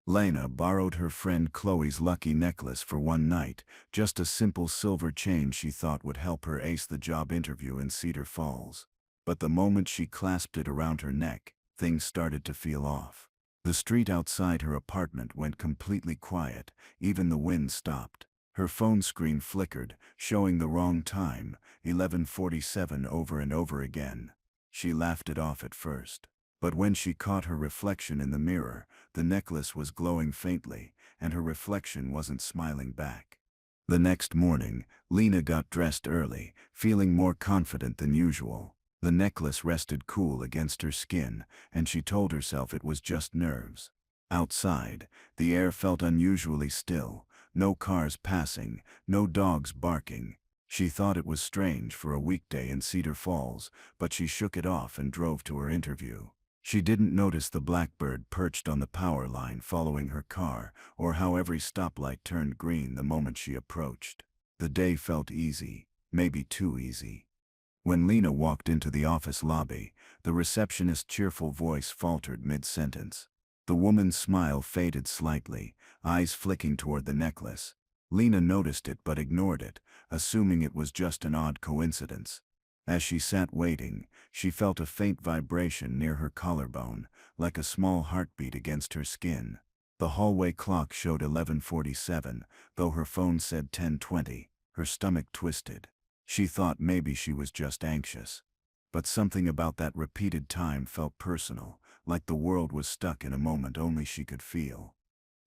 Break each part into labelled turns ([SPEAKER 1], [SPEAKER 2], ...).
[SPEAKER 1] Lena borrowed her friend Chloe's lucky necklace for one night, just a simple silver chain she thought would help her ace the job interview in Cedar Falls. But the moment she clasped it around her neck, things started to feel off. The street outside her apartment went completely quiet, even the wind stopped. Her phone screen flickered, showing the wrong time, 11:47 over and over again. She laughed it off at first. But when she caught her reflection in the mirror, the necklace was glowing faintly, and her reflection wasn't smiling back. The next morning, Lena got dressed early, feeling more confident than usual. The necklace rested cool against her skin, and she told herself it was just nerves. Outside, the air felt unusually still, no cars passing, no dogs barking. She thought it was strange for a weekday in Cedar Falls, but she shook it off and drove to her interview. She didn't notice the blackbird perched on the power line following her car, or how every stoplight turned green the moment she approached. The day felt easy, maybe too easy. When Lena walked into the office lobby, the receptionist's cheerful voice faltered mid-sentence. The woman's smile faded slightly, eyes flicking toward the necklace. Lena noticed it but ignored it, assuming it was just an odd coincidence. As she sat waiting, she felt a faint vibration near her collarbone, like a small heartbeat against her skin. The hallway clock showed 11:47, though her phone said 10:20. Her stomach twisted. She thought maybe she was just anxious. But something about that repeated time felt personal, like the world was stuck in a moment only she could feel.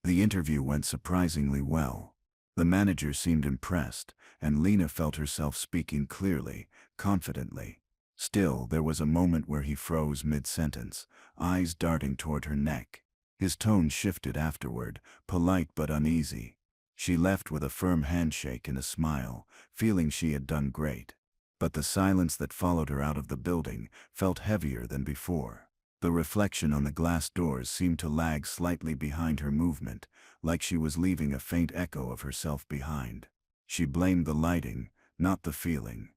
[SPEAKER 1] The interview went surprisingly well. The manager seemed impressed, and Lena felt herself speaking clearly, confidently. Still, there was a moment where he froze mid-sentence, eyes darting toward her neck. His tone shifted afterward, polite but uneasy. She left with a firm handshake and a smile, feeling she had done great. But the silence that followed her out of the building felt heavier than before. The reflection on the glass doors seemed to lag slightly behind her movement, like she was leaving a faint echo of herself behind. She blamed the lighting, not the feeling.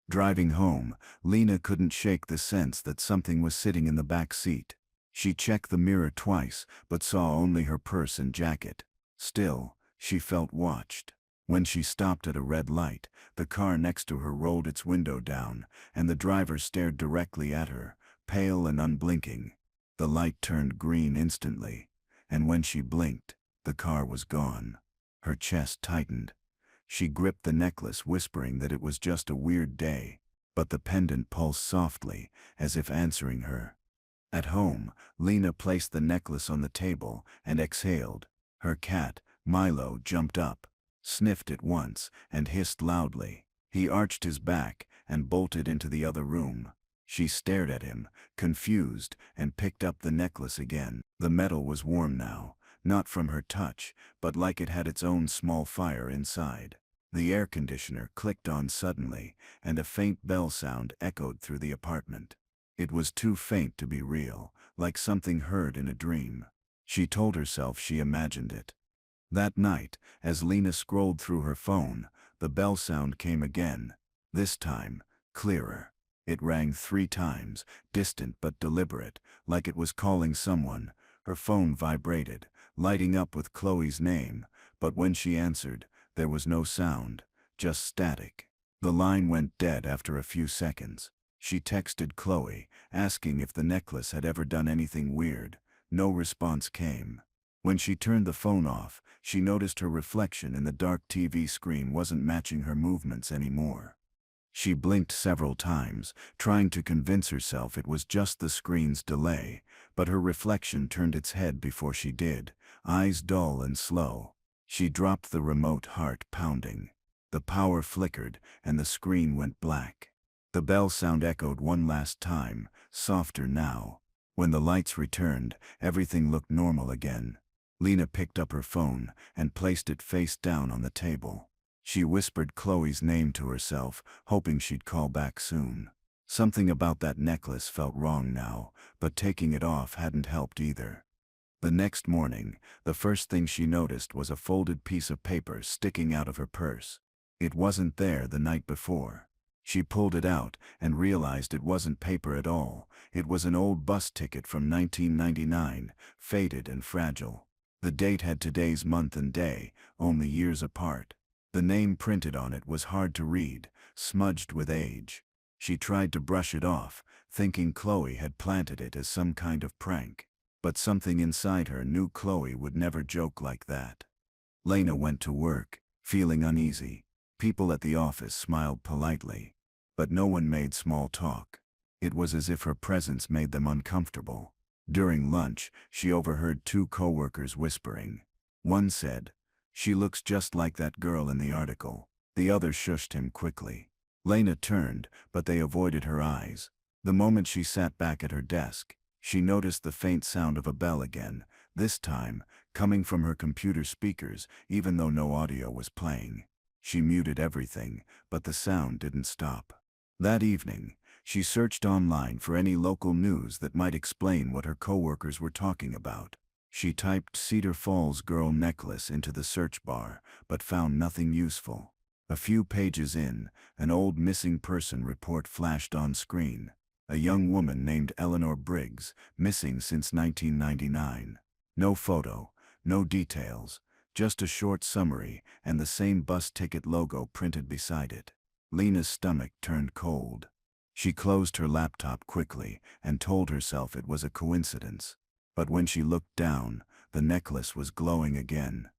[SPEAKER 1] Driving home, Lena couldn't shake the sense that something was sitting in the back seat. She checked the mirror twice, but saw only her purse and jacket. Still, she felt watched. When she stopped at a red light, the car next to her rolled its window down, and the driver stared directly at her, pale and unblinking. The light turned green instantly, and when she blinked, the car was gone. Her chest tightened. She gripped the necklace, whispering that it was just a weird day, but the pendant pulsed softly, as if answering her. At home, Lena placed the necklace on the table and exhaled. Her cat, Milo, jumped up, sniffed it once, and hissed loudly. He arched his back and bolted into the other room. She stared at him, confused, and picked up the necklace again. The metal was warm now, not from her touch, but like it had its own small fire inside. The air conditioner clicked on suddenly, and a faint bell sound echoed through the apartment. It was too faint to be real, like something heard in a dream. She told herself she imagined it. That night, as Lena scrolled through her phone, the bell sound came again. This time, clearer. It rang 3 times, distant but deliberate, like it was calling someone. Her phone vibrated, lighting up with Chloe's name, but when she answered, there was no sound, just static. The line went dead after a few seconds. She texted Chloe, asking if the necklace had ever done anything weird. No response came. When she turned the phone off, she noticed her reflection in the dark TV screen wasn't matching her movements anymore. She blinked several times, trying to convince herself it was just the screen's delay, but her reflection turned its head before she did, eyes dull and slow. She dropped the remote, heart pounding. The power flickered, and the screen went black. The bell sound echoed one last time, softer now. When the lights returned, everything looked normal again. Lena picked up her phone and placed it face down on the table. She whispered Chloe's name to herself, hoping she'd call back soon. Something about that necklace felt wrong now, but taking it off hadn't helped either. The next morning, the first thing she noticed was a folded piece of paper sticking out of her purse. It wasn't there the night before. She pulled it out and realized it wasn't paper at all. It was an old bus ticket from 1999, faded and fragile. The date had today's month and day, only years apart. The name printed on it was hard to read, smudged with age. She tried to brush it off, thinking Chloe had planted it as some kind of prank. But something inside her knew Chloe would never joke like that. Lena went to work, feeling uneasy. People at the office smiled politely, but no one made small talk. It was as if her presence made them uncomfortable. During lunch, she overheard two coworkers whispering. One said, "She looks just like that girl in the article." The other shushed him quickly. Lena turned, but they avoided her eyes. The moment she sat back at her desk, she noticed the faint sound of a bell again, this time coming from her computer speakers, even though no audio was playing. She muted everything, but the sound didn't stop. That evening, she searched online for any local news that might explain what her coworkers were talking about. She typed Cedar Falls girl necklace into the search bar, but found nothing useful. A few pages in, an old missing person report flashed on screen. A young woman named Eleanor Briggs, missing since 1999. No photo, no details, just a short summary and the same bus ticket logo printed beside it. Lena's stomach turned cold. She closed her laptop quickly and told herself it was a coincidence. But when she looked down, the necklace was glowing again.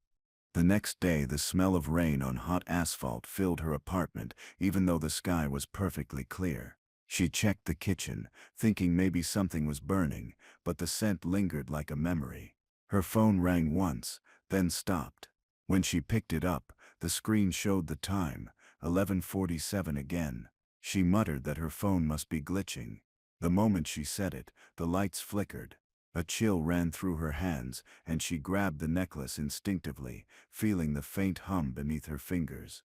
[SPEAKER 1] The next day, the smell of rain on hot asphalt filled her apartment, even though the sky was perfectly clear. She checked the kitchen, thinking maybe something was burning, but the scent lingered like a memory. Her phone rang once, then stopped. When she picked it up, the screen showed the time, 11:47 again. She muttered that her phone must be glitching. The moment she said it, the lights flickered. A chill ran through her hands, and she grabbed the necklace instinctively, feeling the faint hum beneath her fingers.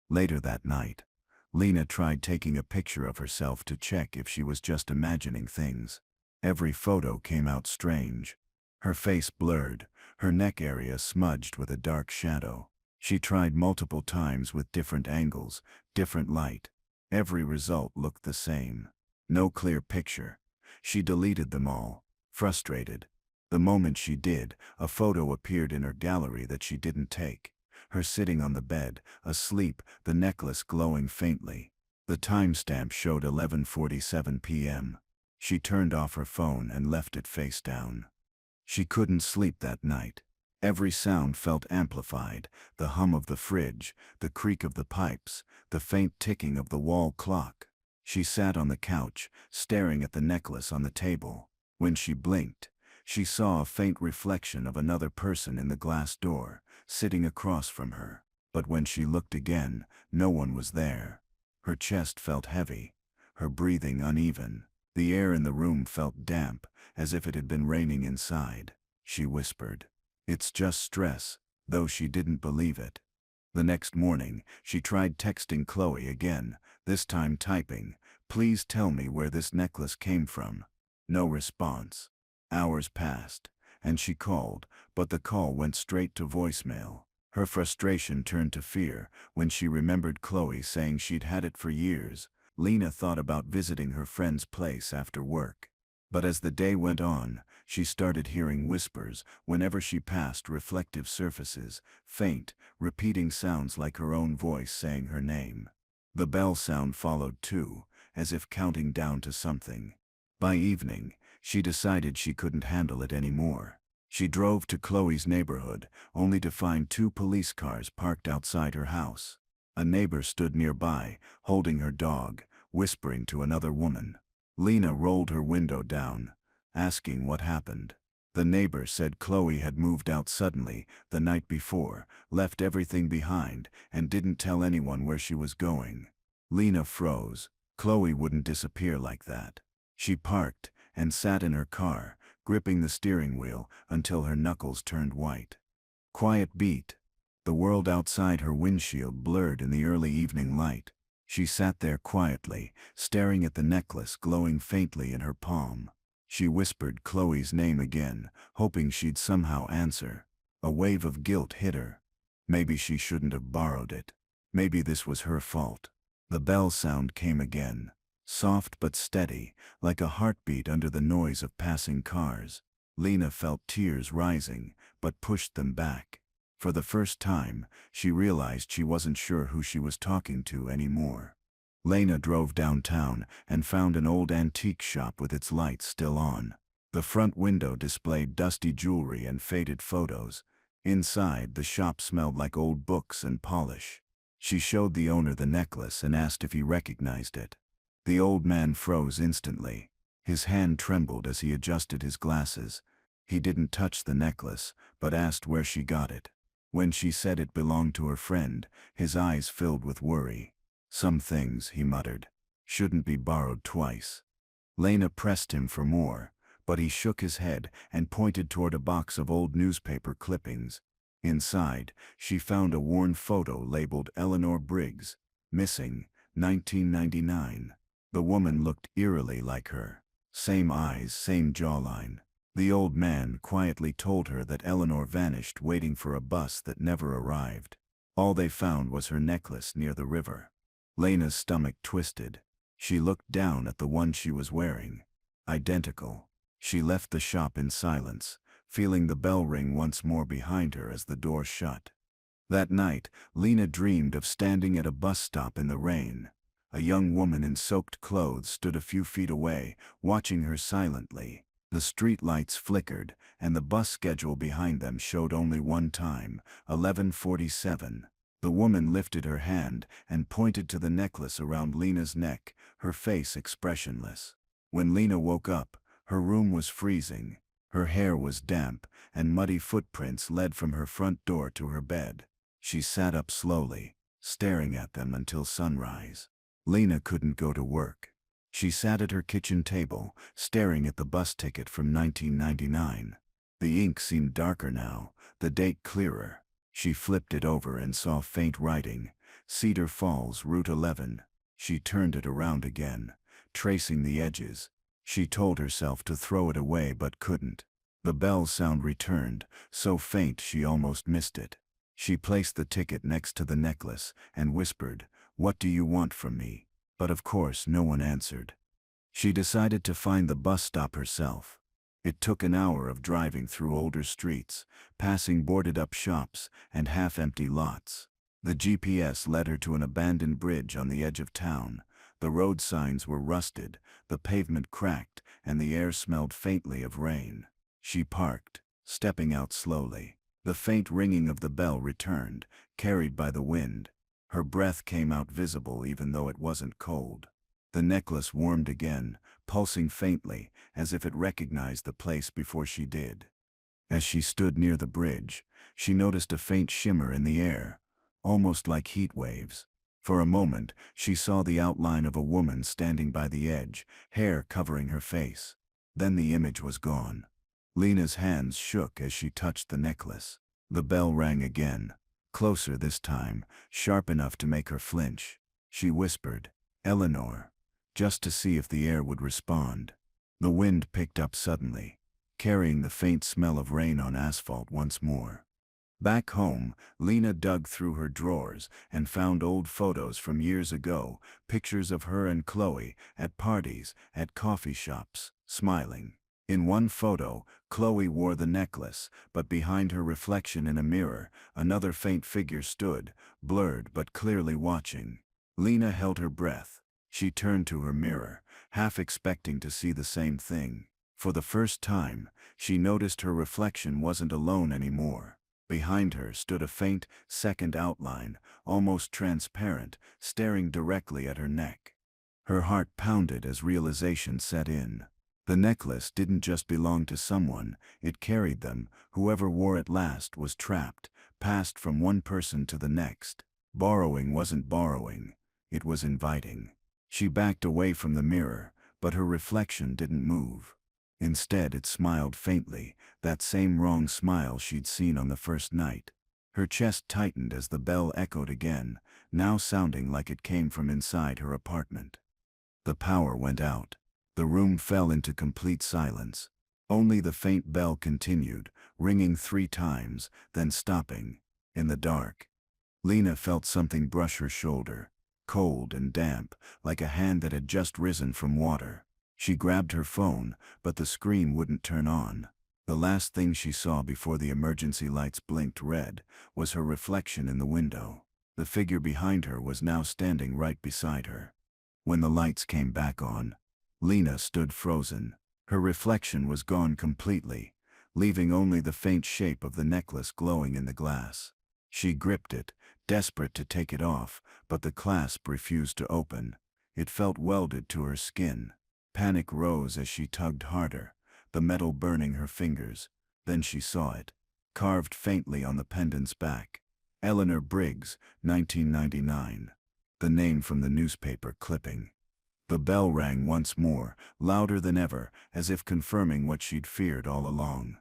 [SPEAKER 1] Later that night, Lena tried taking a picture of herself to check if she was just imagining things. Every photo came out strange. Her face blurred, her neck area smudged with a dark shadow. She tried multiple times with different angles, different light. Every result looked the same. No clear picture. She deleted them all, frustrated. The moment she did, a photo appeared in her gallery that she didn't take. Her sitting on the bed, asleep, the necklace glowing faintly. The timestamp showed 11:47 p.m. She turned off her phone and left it face down. She couldn't sleep that night. Every sound felt amplified, the hum of the fridge, the creak of the pipes, the faint ticking of the wall clock. She sat on the couch, staring at the necklace on the table. When she blinked, she saw a faint reflection of another person in the glass door, sitting across from her. But when she looked again, no one was there. Her chest felt heavy, her breathing uneven. The air in the room felt damp, as if it had been raining inside. She whispered, "It's just stress," though she didn't believe it. The next morning, she tried texting Chloe again, this time typing, "Please tell me where this necklace came from." No response. Hours passed, and she called, but the call went straight to voicemail. Her frustration turned to fear when she remembered Chloe saying she'd had it for years. Lena thought about visiting her friend's place after work. But as the day went on, she started hearing whispers whenever she passed reflective surfaces, faint, repeating sounds like her own voice saying her name. The bell sound followed too, as if counting down to something. By evening, she decided she couldn't handle it anymore. She drove to Chloe's neighborhood, only to find two police cars parked outside her house. A neighbor stood nearby, holding her dog, whispering to another woman. Lena rolled her window down, asking what happened. The neighbor said Chloe had moved out suddenly the night before, left everything behind, and didn't tell anyone where she was going. Lena froze. Chloe wouldn't disappear like that. She parked and sat in her car, gripping the steering wheel until her knuckles turned white. Quiet beat. The world outside her windshield blurred in the early evening light. She sat there quietly, staring at the necklace glowing faintly in her palm. She whispered Chloe's name again, hoping she'd somehow answer. A wave of guilt hit her. Maybe she shouldn't have borrowed it. Maybe this was her fault. The bell sound came again, soft but steady, like a heartbeat under the noise of passing cars. Lena felt tears rising, but but pushed them back. For the first time, she realized she wasn't sure who she was talking to anymore. Lena drove downtown and found an old antique shop with its lights still on. The front window displayed dusty jewelry and faded photos. Inside, the shop smelled like old books and polish. She showed the owner the necklace and asked if he recognized it. The old man froze instantly. His hand trembled as he adjusted his glasses. He didn't touch the necklace, but asked where she got it. When she said it belonged to her friend, his eyes filled with worry. "Some things," he muttered, "shouldn't be borrowed twice." Lena pressed him for more, but he shook his head and pointed toward a box of old newspaper clippings. Inside, she found a worn photo labeled Eleanor Briggs, missing, 1999. The woman looked eerily like her. Same eyes, same jawline. The old man quietly told her that Eleanor vanished waiting for a bus that never arrived. All they found was her necklace near the river. Lena's stomach twisted. She looked down at the one she was wearing. Identical. She left the shop in silence, feeling the bell ring once more behind her as the door shut. That night, Lena dreamed of standing at a bus stop in the rain. A young woman in soaked clothes stood a few feet away, watching her silently. The street lights flickered, and the bus schedule behind them showed only one time, 11:47. The woman lifted her hand and pointed to the necklace around Lena's neck, her face expressionless. When Lena woke up, her room was freezing. Her hair was damp, and muddy footprints led from her front door to her bed. She sat up slowly, staring at them until sunrise. Lena couldn't go to work. She sat at her kitchen table, staring at the bus ticket from 1999. The ink seemed darker now, the date clearer. She flipped it over and saw faint writing, Cedar Falls, Route 11. She turned it around again, tracing the edges. She told herself to throw it away but couldn't. The bell sound returned, so faint she almost missed it. She placed the ticket next to the necklace and whispered, "What do you want from me?" But of course no one answered. She decided to find the bus stop herself. It took an hour of driving through older streets, passing boarded-up shops and half-empty lots. The GPS led her to an abandoned bridge on the edge of town. The road signs were rusted, the pavement cracked, and the air smelled faintly of rain. She parked, stepping out slowly. The faint ringing of the bell returned, carried by the wind. Her breath came out visible even though it wasn't cold. The necklace warmed again, pulsing faintly, as if it recognized the place before she did. As she stood near the bridge, she noticed a faint shimmer in the air, almost like heat waves. For a moment, she saw the outline of a woman standing by the edge, hair covering her face. Then the image was gone. Lena's hands shook as she touched the necklace. The bell rang again, closer this time, sharp enough to make her flinch. She whispered, "Eleanor," just to see if the air would respond. The wind picked up suddenly, carrying the faint smell of rain on asphalt once more. Back home, Lena dug through her drawers and found old photos from years ago, pictures of her and Chloe at parties, at coffee shops, smiling. In one photo, Chloe wore the necklace, but behind her reflection in a mirror, another faint figure stood, blurred but clearly watching. Lena held her breath. She turned to her mirror, half expecting to see the same thing. For the first time, she noticed her reflection wasn't alone anymore. Behind her stood a faint, second outline, almost transparent, staring directly at her neck. Her heart pounded as realization set in. The necklace didn't just belong to someone, it carried them. Whoever wore it last was trapped, passed from one person to the next. Borrowing wasn't borrowing, it was inviting. She backed away from the mirror, but her reflection didn't move. Instead, it smiled faintly, that same wrong smile she'd seen on the first night. Her chest tightened as the bell echoed again, now sounding like it came from inside her apartment. The power went out. The room fell into complete silence. Only the faint bell continued, ringing 3 times, then stopping. In the dark, Lena felt something brush her shoulder, cold and damp, like a hand that had just risen from water. She grabbed her phone, but the screen wouldn't turn on. The last thing she saw before the emergency lights blinked red was her reflection in the window. The figure behind her was now standing right beside her. When the lights came back on, Lena stood frozen. Her reflection was gone completely, leaving only the faint shape of the necklace glowing in the glass. She gripped it, desperate to take it off, but the clasp refused to open. It felt welded to her skin. Panic rose as she tugged harder, the metal burning her fingers. Then she saw it, carved faintly on the pendant's back. Eleanor Briggs, 1999. The name from the newspaper clipping. The bell rang once more, louder than ever, as if confirming what she'd feared all along.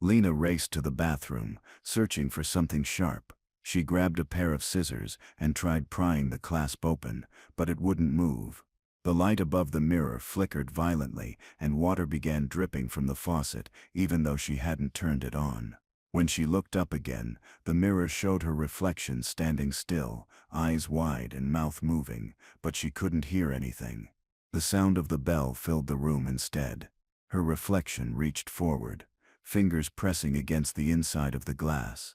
[SPEAKER 1] Lena raced to the bathroom, searching for something sharp. She grabbed a pair of scissors and tried prying the clasp open, but it wouldn't move. The light above the mirror flickered violently, and water began dripping from the faucet, even though she hadn't turned it on. When she looked up again, the mirror showed her reflection standing still, eyes wide and mouth moving, but she couldn't hear anything. The sound of the bell filled the room instead. Her reflection reached forward, fingers pressing against the inside of the glass.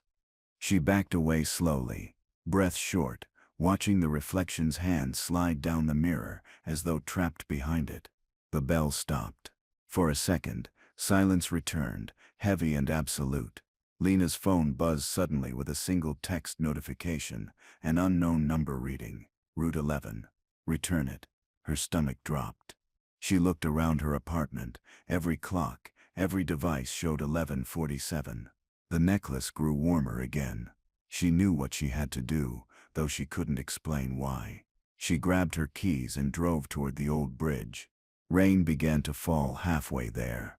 [SPEAKER 1] She backed away slowly, breath short, watching the reflection's hand slide down the mirror as though trapped behind it. The bell stopped. For a second, silence returned, heavy and absolute. Lena's phone buzzed suddenly with a single text notification, an unknown number reading, Route 11. Return it. Her stomach dropped. She looked around her apartment. Every clock, every device showed 11:47. The necklace grew warmer again. She knew what she had to do, though she couldn't explain why. She grabbed her keys and drove toward the old bridge. Rain began to fall halfway there,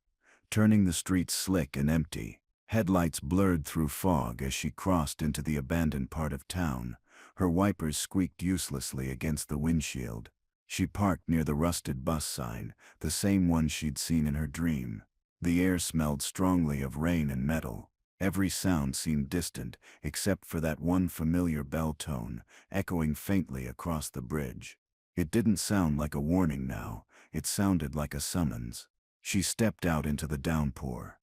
[SPEAKER 1] turning the streets slick and empty. Headlights blurred through fog as she crossed into the abandoned part of town. Her wipers squeaked uselessly against the windshield. She parked near the rusted bus sign, the same one she'd seen in her dream. The air smelled strongly of rain and metal. Every sound seemed distant, except for that one familiar bell tone, echoing faintly across the bridge. It didn't sound like a warning now, it sounded like a summons. She stepped out into the downpour.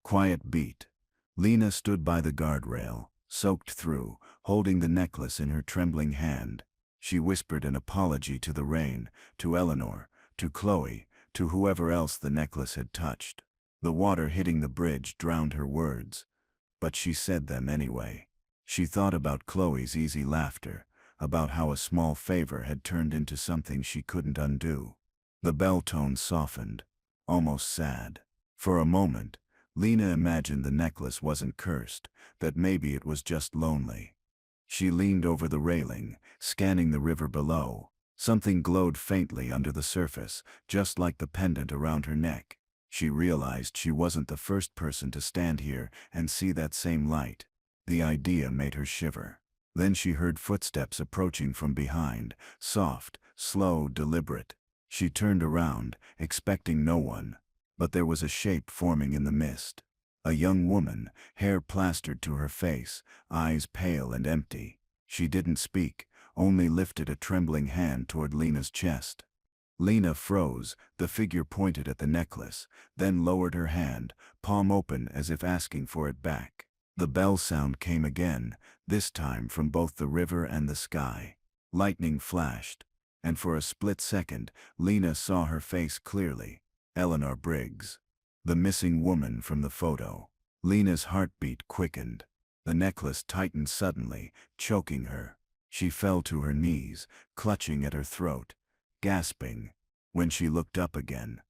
[SPEAKER 1] Quiet beat. Lena stood by the guardrail, soaked through, holding the necklace in her trembling hand. She whispered an apology to the rain, to Eleanor, to Chloe, to whoever else the necklace had touched. The water hitting the bridge drowned her words, but she said them anyway. She thought about Chloe's easy laughter, about how a small favor had turned into something she couldn't undo. The bell tone softened, almost sad. For a moment, Lena imagined the necklace wasn't cursed, that maybe it was just lonely. She leaned over the railing, scanning the river below. Something glowed faintly under the surface, just like the pendant around her neck. She realized she wasn't the first person to stand here and see that same light. The idea made her shiver. Then she heard footsteps approaching from behind, soft, slow, deliberate. She turned around, expecting no one. But there was a shape forming in the mist. A young woman, hair plastered to her face, eyes pale and empty. She didn't speak, only lifted a trembling hand toward Lena's chest. Lena froze, the figure pointed at the necklace, then lowered her hand, palm open as if asking for it back. The bell sound came again, this time from both the river and the sky. Lightning flashed, and for a split second, Lena saw her face clearly. Eleanor Briggs, the missing woman from the photo. Lena's heartbeat quickened. The necklace tightened suddenly, choking her. She fell to her knees, clutching at her throat, gasping. When she looked up again,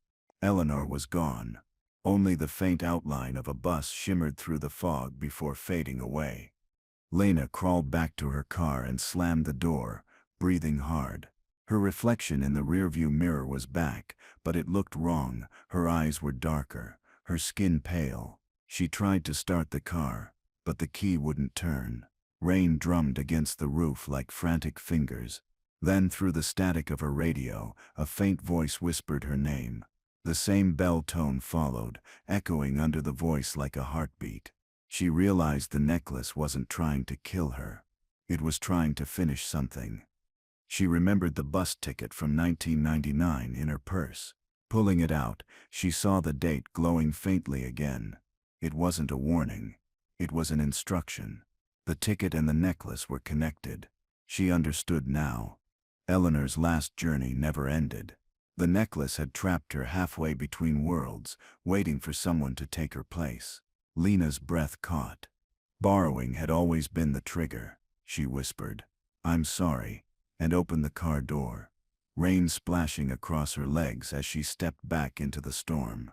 [SPEAKER 1] Eleanor was gone. Only the faint outline of a bus shimmered through the fog before fading away. Lena crawled back to her car and slammed the door, breathing hard. Her reflection in the rearview mirror was back, but it looked wrong. Her eyes were darker, her skin pale. She tried to start the car, but the key wouldn't turn. Rain drummed against the roof like frantic fingers. Then through the static of her radio, a faint voice whispered her name. The same bell tone followed, echoing under the voice like a heartbeat. She realized the necklace wasn't trying to kill her. It was trying to finish something. She remembered the bus ticket from 1999 in her purse. Pulling it out, she saw the date glowing faintly again. It wasn't a warning. It was an instruction. The ticket and the necklace were connected. She understood now. Eleanor's last journey never ended. The necklace had trapped her halfway between worlds, waiting for someone to take her place. Lena's breath caught. Borrowing had always been the trigger, she whispered. I'm sorry, and opened the car door. Rain splashing across her legs as she stepped back into the storm.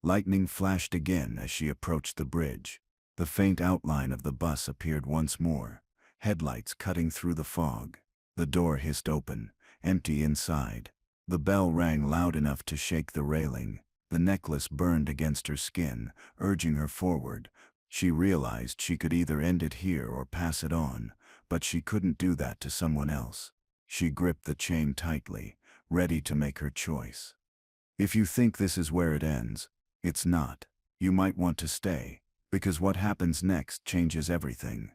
[SPEAKER 1] Lightning flashed again as she approached the bridge. The faint outline of the bus appeared once more, headlights cutting through the fog. The door hissed open, empty inside. The bell rang loud enough to shake the railing. The necklace burned against her skin, urging her forward. She realized she could either end it here or pass it on, but she couldn't do that to someone else. She gripped the chain tightly, ready to make her choice. If you think this is where it ends, it's not. You might want to stay, because what happens next changes everything.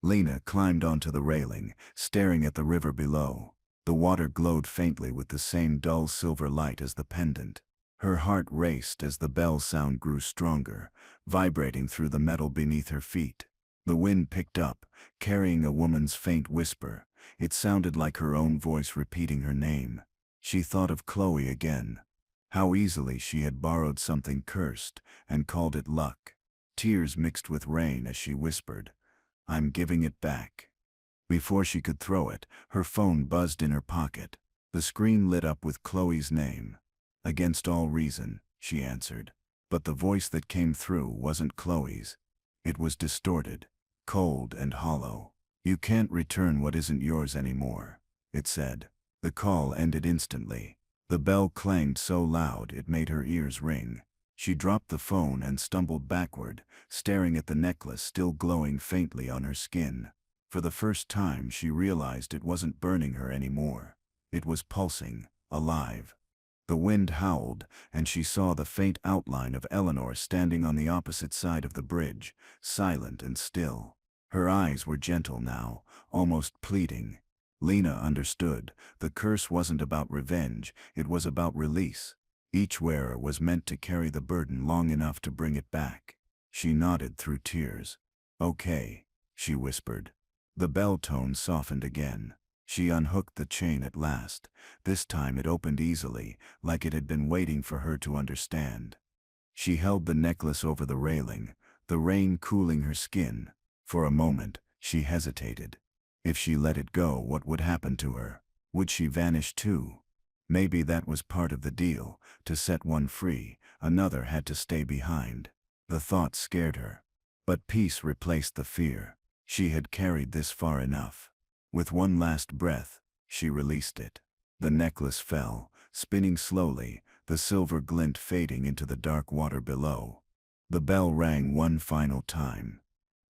[SPEAKER 1] Lena climbed onto the railing, staring at the river below. The water glowed faintly with the same dull silver light as the pendant. Her heart raced as the bell sound grew stronger, vibrating through the metal beneath her feet. The wind picked up, carrying a woman's faint whisper. It sounded like her own voice repeating her name. She thought of Chloe again. How easily she had borrowed something cursed and called it luck. Tears mixed with rain as she whispered, I'm giving it back. Before she could throw it, her phone buzzed in her pocket. The screen lit up with Chloe's name. Against all reason, she answered. But the voice that came through wasn't Chloe's. It was distorted, cold and hollow. You can't return what isn't yours anymore, it said. The call ended instantly. The bell clanged so loud it made her ears ring. She dropped the phone and stumbled backward, staring at the necklace still glowing faintly on her skin. For the first time she realized it wasn't burning her anymore. It was pulsing, alive. The wind howled, and she saw the faint outline of Eleanor standing on the opposite side of the bridge, silent and still. Her eyes were gentle now, almost pleading. Lena understood. The curse wasn't about revenge, it was about release. Each wearer was meant to carry the burden long enough to bring it back. She nodded through tears. Okay, she whispered. The bell tone softened again. She unhooked the chain at last. This time it opened easily, like it had been waiting for her to understand. She held the necklace over the railing, the rain cooling her skin. For a moment, she hesitated. If she let it go, what would happen to her? Would she vanish too? Maybe that was part of the deal. To set one free, another had to stay behind. The thought scared her. But peace replaced the fear. She had carried this far enough. With one last breath, she released it. The necklace fell, spinning slowly, the silver glint fading into the dark water below. The bell rang one final time.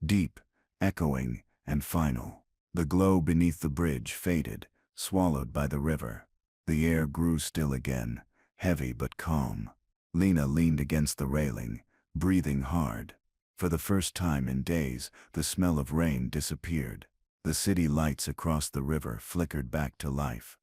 [SPEAKER 1] Deep, echoing, and final. The glow beneath the bridge faded, swallowed by the river. The air grew still again, heavy but calm. Lena leaned against the railing, breathing hard. For the first time in days, the smell of rain disappeared. The city lights across the river flickered back to life.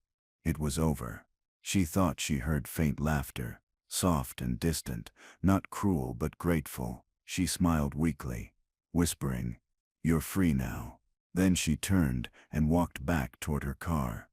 [SPEAKER 1] It was over. She thought she heard faint laughter, soft and distant, not cruel but grateful. She smiled weakly, whispering, "You're free now." Then she turned and walked back toward her car.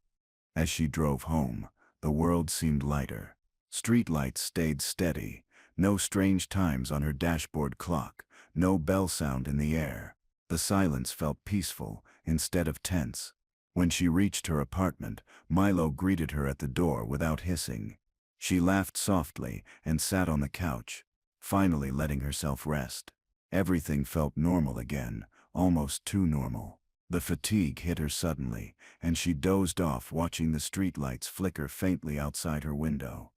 [SPEAKER 1] As she drove home, the world seemed lighter. Streetlights stayed steady, no strange times on her dashboard clock, no bell sound in the air. The silence felt peaceful instead of tense. When she reached her apartment, Milo greeted her at the door without hissing. She laughed softly and sat on the couch, finally letting herself rest. Everything felt normal again, almost too normal. The fatigue hit her suddenly, and she dozed off watching the streetlights flicker faintly outside her window.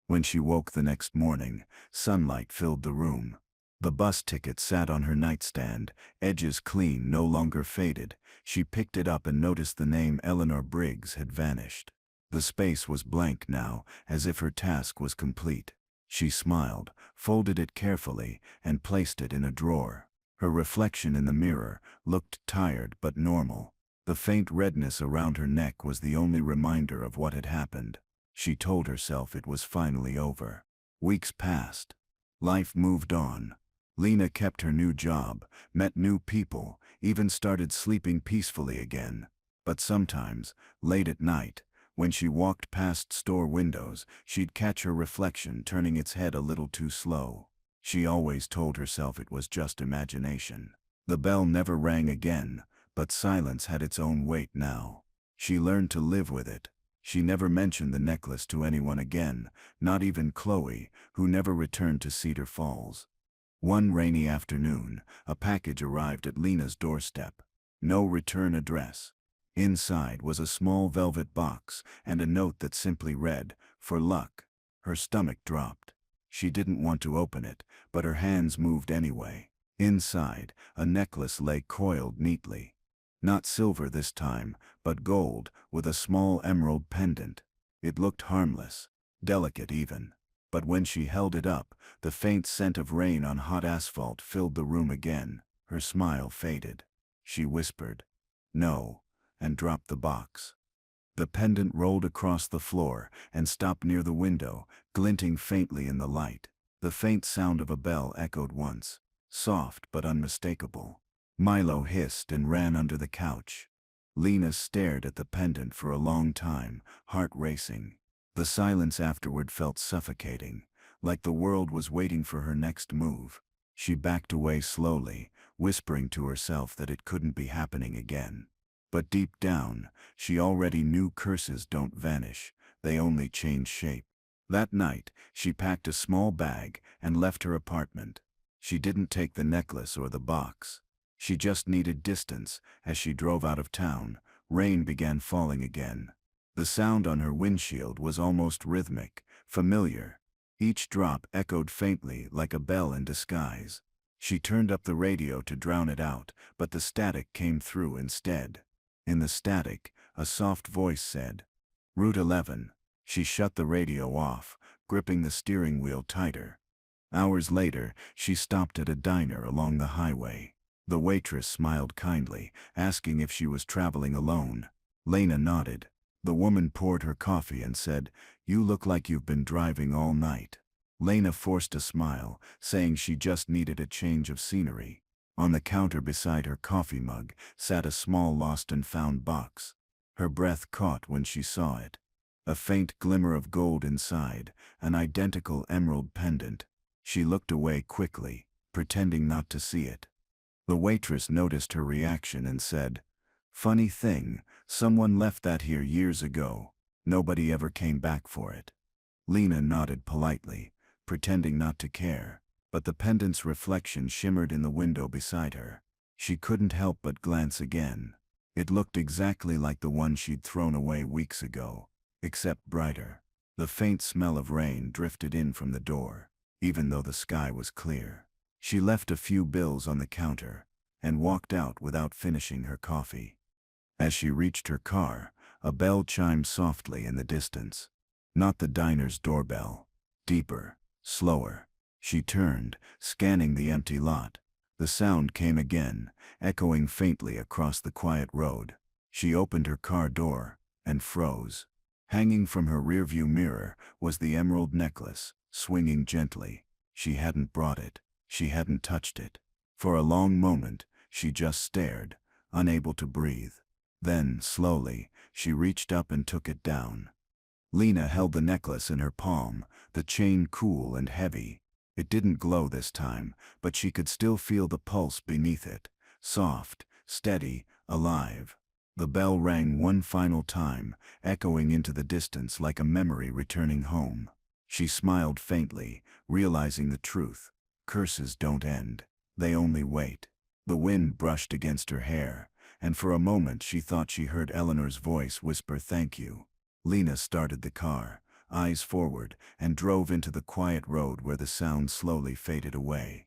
[SPEAKER 1] When she woke the next morning, sunlight filled the room. The bus ticket sat on her nightstand, edges clean, no longer faded. She picked it up and noticed the name Eleanor Briggs had vanished. The space was blank now, as if her task was complete. She smiled, folded it carefully, and placed it in a drawer. Her reflection in the mirror looked tired but normal. The faint redness around her neck was the only reminder of what had happened. She told herself it was finally over. Weeks passed. Life moved on. Lena kept her new job, met new people, even started sleeping peacefully again. But sometimes, late at night, when she walked past store windows, she'd catch her reflection turning its head a little too slow. She always told herself it was just imagination. The bell never rang again, but silence had its own weight now. She learned to live with it. She never mentioned the necklace to anyone again, not even Chloe, who never returned to Cedar Falls. One rainy afternoon, a package arrived at Lena's doorstep. No return address. Inside was a small velvet box and a note that simply read, "For luck." Her stomach dropped. She didn't want to open it, but her hands moved anyway. Inside, a necklace lay coiled neatly. Not silver this time, but gold, with a small emerald pendant. It looked harmless, delicate even. But when she held it up, the faint scent of rain on hot asphalt filled the room again. Her smile faded. She whispered, "No," and dropped the box. The pendant rolled across the floor and stopped near the window, glinting faintly in the light. The faint sound of a bell echoed once, soft but unmistakable. Milo hissed and ran under the couch. Lena stared at the pendant for a long time, heart racing. The silence afterward felt suffocating, like the world was waiting for her next move. She backed away slowly, whispering to herself that it couldn't be happening again. But deep down, she already knew curses don't vanish, they only change shape. That night, she packed a small bag and left her apartment. She didn't take the necklace or the box. She just needed distance. As she drove out of town, rain began falling again. The sound on her windshield was almost rhythmic, familiar. Each drop echoed faintly like a bell in disguise. She turned up the radio to drown it out, but the static came through instead. In the static, a soft voice said, "Route 11. She shut the radio off, gripping the steering wheel tighter. Hours later, she stopped at a diner along the highway. The waitress smiled kindly, asking if she was traveling alone. Lena nodded. The woman poured her coffee and said, "You look like you've been driving all night." Lena forced a smile, saying she just needed a change of scenery. On the counter beside her coffee mug sat a small lost and found box. Her breath caught when she saw it. A faint glimmer of gold inside, an identical emerald pendant. She looked away quickly, pretending not to see it. The waitress noticed her reaction and said, "Funny thing, someone left that here years ago. Nobody ever came back for it." Lena nodded politely, pretending not to care, but the pendant's reflection shimmered in the window beside her. She couldn't help but glance again. It looked exactly like the one she'd thrown away weeks ago, except brighter. The faint smell of rain drifted in from the door, even though the sky was clear. She left a few bills on the counter and walked out without finishing her coffee. As she reached her car, a bell chimed softly in the distance. Not the diner's doorbell. Deeper, slower. She turned, scanning the empty lot. The sound came again, echoing faintly across the quiet road. She opened her car door and froze. Hanging from her rearview mirror was the emerald necklace, swinging gently. She hadn't brought it. She hadn't touched it. For a long moment, she just stared, unable to breathe. Then, slowly, she reached up and took it down. Lena held the necklace in her palm, the chain cool and heavy. It didn't glow this time, but she could still feel the pulse beneath it, soft, steady, alive. The bell rang one final time, echoing into the distance like a memory returning home. She smiled faintly, realizing the truth. Curses don't end. They only wait. The wind brushed against her hair, and for a moment she thought she heard Eleanor's voice whisper thank you. Lena started the car, eyes forward, and drove into the quiet road where the sound slowly faded away.